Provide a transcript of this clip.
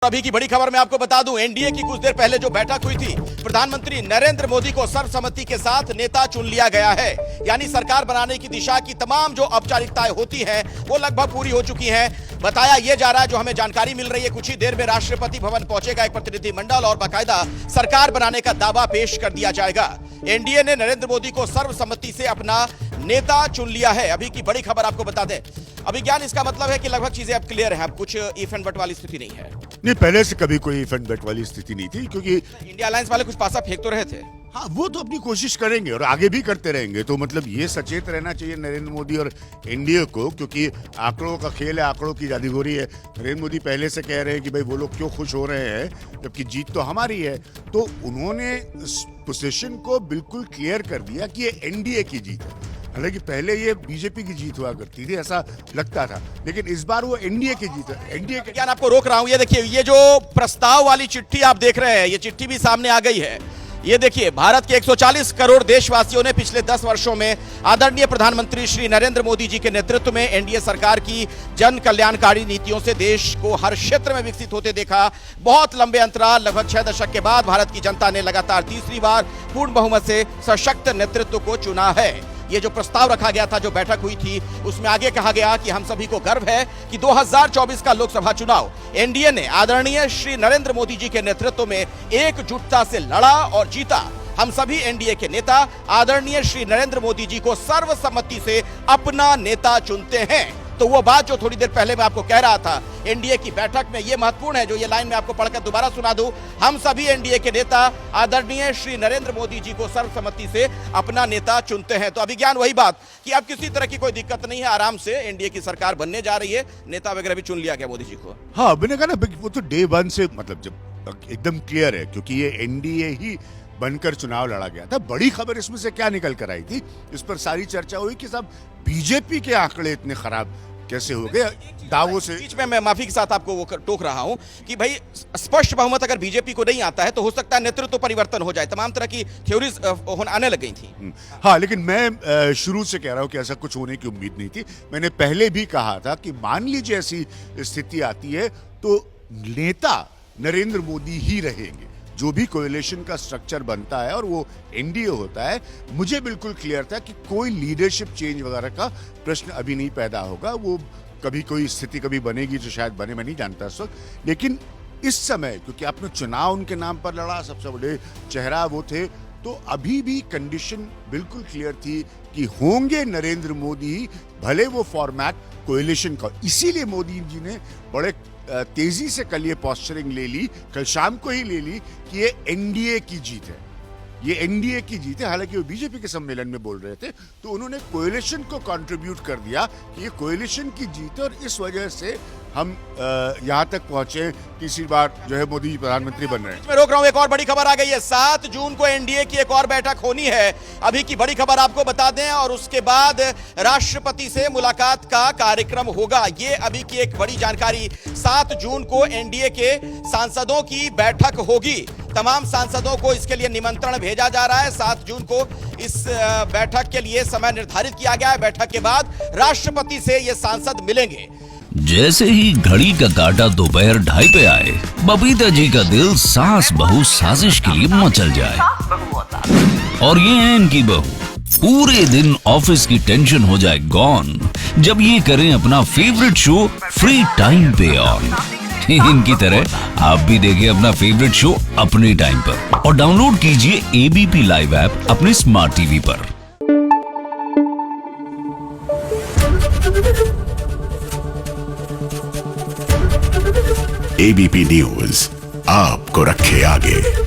अभी की बड़ी खबर मैं आपको बता दूं, एनडीए की कुछ देर पहले जो बैठक हुई थी, प्रधानमंत्री नरेंद्र मोदी को सर्वसम्मति के साथ नेता चुन लिया गया है। यानी सरकार बनाने की दिशा की तमाम जो औपचारिकताएं होती हैं वो लगभग पूरी हो चुकी हैं। बताया यह जा रहा है, जो हमें जानकारी मिल रही है, कुछ ही देर में राष्ट्रपति भवन पहुंचेगा एक प्रतिनिधिमंडल और बाकायदा सरकार बनाने का दावा पेश कर दिया जाएगा। एनडीए ने नरेंद्र मोदी को सर्वसम्मति से अपना नेता चुन लिया है। अभी की बड़ी खबर आपको बता दें, अभिज्ञान इसका मतलब है कि लगभग चीजें अब क्लियर है, अब कुछ इफ एंड बट वाली स्थिति नहीं है। नहीं, पहले से कभी कोई इफ एंड बट वाली स्थिति नहीं थी, क्योंकि इंडिया अलायंस वाले कुछ पासा फेंक तो रहे थे। हाँ, वो तो अपनी कोशिश करेंगे और आगे भी करते रहेंगे। तो मतलब ये सचेत रहना चाहिए नरेंद्र मोदी और एनडीए को, क्योंकि आंकड़ों का खेल है, आंकड़ों की जादूगरी है। नरेंद्र मोदी पहले से कह रहे हैं कि भाई वो लोग क्यों खुश हो रहे हैं जबकि जीत तो हमारी है। तो उन्होंने पोजीशन को बिल्कुल क्लियर कर दिया कि ये एनडीए की जीत है। हालांकि पहले ये बीजेपी की जीत हुआ करती थी, ऐसा लगता था, लेकिन इस बार वो एनडीए की जीत है। एनडीए के ज्ञान आपको रोक रहा हूं, ये देखिए, ये जो प्रस्ताव वाली चिट्ठी आप देख रहे हैं, ये चिट्ठी भी सामने आ गई है। ये देखिए, भारत के 140 करोड़ देशवासियों ने पिछले 10 वर्षों में आदरणीय प्रधानमंत्री श्री नरेंद्र मोदी जी के नेतृत्व में एनडीए सरकार की जन कल्याणकारी नीतियों से देश को हर क्षेत्र में विकसित होते देखा। बहुत लंबे अंतराल, लगभग 6 दशक के बाद भारत की जनता ने लगातार तीसरी बार पूर्ण बहुमत से सशक्त नेतृत्व को चुना है। ये जो प्रस्ताव रखा गया था, जो बैठक हुई थी, उसमें आगे कहा गया कि हम सभी को गर्व है कि 2024 का लोकसभा चुनाव एनडीए ने आदरणीय श्री नरेंद्र मोदी जी के नेतृत्व में एकजुटता से लड़ा और जीता। हम सभी एनडीए के नेता आदरणीय श्री नरेंद्र मोदी जी को सर्वसम्मति से अपना नेता चुनते हैं। तो वो बात जो थोड़ी देर पहले मैं आपको कह रहा था, एनडीए की बैठक में ये महत्वपूर्ण है, जो ये लाइन मैं आपको पढ़कर दोबारा सुना दूं। हम सभी एनडीए के नेता आदरणीय श्री नरेंद्र मोदी जी को सर्वसम्मति से अपना नेता चुनते हैं। तो अभिज्ञान वही बात कि अब किसी तरह की कोई दिक्कत नहीं है, आराम से एनडीए की सरकार बनने जा रही है। नेता वगैरह भी चुन लिया गया मोदी जी को। हाँ, मैंने कहा ना, वो तो डे 1 से मतलब जब एकदम क्लियर है, क्योंकि ये एनडीए ही बनकर चुनाव लड़ा गया था। बड़ी खबर इसमें से क्या निकल कर आई थी, इस पर सारी चर्चा हुई कि साहब बीजेपी के आंकड़े इतने खराब कैसे हो गए दावों से। बीच में मैं माफी के साथ आपको वो टोक रहा हूं कि भाई स्पष्ट बहुमत अगर बीजेपी को नहीं आता है तो हो सकता है नेतृत्व परिवर्तन हो जाए। तमाम तरह की थ्योरीज आने लग गई थी। हाँ, लेकिन मैं शुरू से कह रहा हूं कि ऐसा कुछ होने की उम्मीद नहीं थी। मैंने पहले भी कहा था कि मान लीजिए ऐसी स्थिति आती है तो नेता नरेंद्र मोदी ही रहेंगे। जो भी कोएलिशन का स्ट्रक्चर बनता है और वो एनडीए होता है, मुझे बिल्कुल क्लियर था कि कोई लीडरशिप चेंज वगैरह का प्रश्न अभी नहीं पैदा होगा। वो कभी कोई स्थिति कभी बनेगी तो शायद बने, मैं नहीं जानता इस वक्त। लेकिन इस समय क्योंकि आपने चुनाव उनके नाम पर लड़ा, सबसे बड़े चेहरा वो थे, तो अभी भी कंडीशन बिल्कुल क्लियर थी कि होंगे नरेंद्र मोदी, भले वो फॉर्मेट कोएलिशन का। इसीलिए मोदी जी ने बड़े तेजी से कल ये पोस्चरिंग ले ली, कल शाम को ही ले ली कि ये एनडीए की जीत है, ये एनडीए की जीत है। हालांकि वो बीजेपी के सम्मेलन में बोल रहे थे, तो उन्होंने कोएलिशन को कंट्रीब्यूट कर दिया कि ये कोएलिशन की जीत है और इस वजह से हम यहाँ तक पहुंचे, तीसरी बार जो है मोदी प्रधानमंत्री बन रहे हैं। मैं रोक रहा हूं, एक और बड़ी खबर आ गई है। 7 जून को एनडीए की एक और बैठक होनी है। अभी की बड़ी खबर आपको बता दें, और उसके बाद राष्ट्रपति से मुलाकात का कार्यक्रम होगा। ये अभी की एक बड़ी जानकारी। 7 जून को एनडीए के सांसदों की बैठक होगी। तमाम सांसदों को इसके लिए निमंत्रण भेजा जा रहा है। 7 जून को इस बैठक के लिए समय निर्धारित किया गया है। बैठक के बाद राष्ट्रपति से ये सांसद मिलेंगे। जैसे ही घड़ी का काटा दोपहर 2:30 पे आए, बबीता जी का दिल सास बहू साजिश के लिए मचल जाए। और ये है इनकी बहू, पूरे दिन ऑफिस की टेंशन हो जाए गॉन जब ये करें अपना फेवरेट शो फ्री टाइम पे ऑन। इनकी तरह आप भी देखिए अपना फेवरेट शो अपने टाइम पर और डाउनलोड कीजिए एबीपी लाइव ऐप अपने स्मार्ट टीवी पर। एबीपी न्यूज आपको रखे आगे।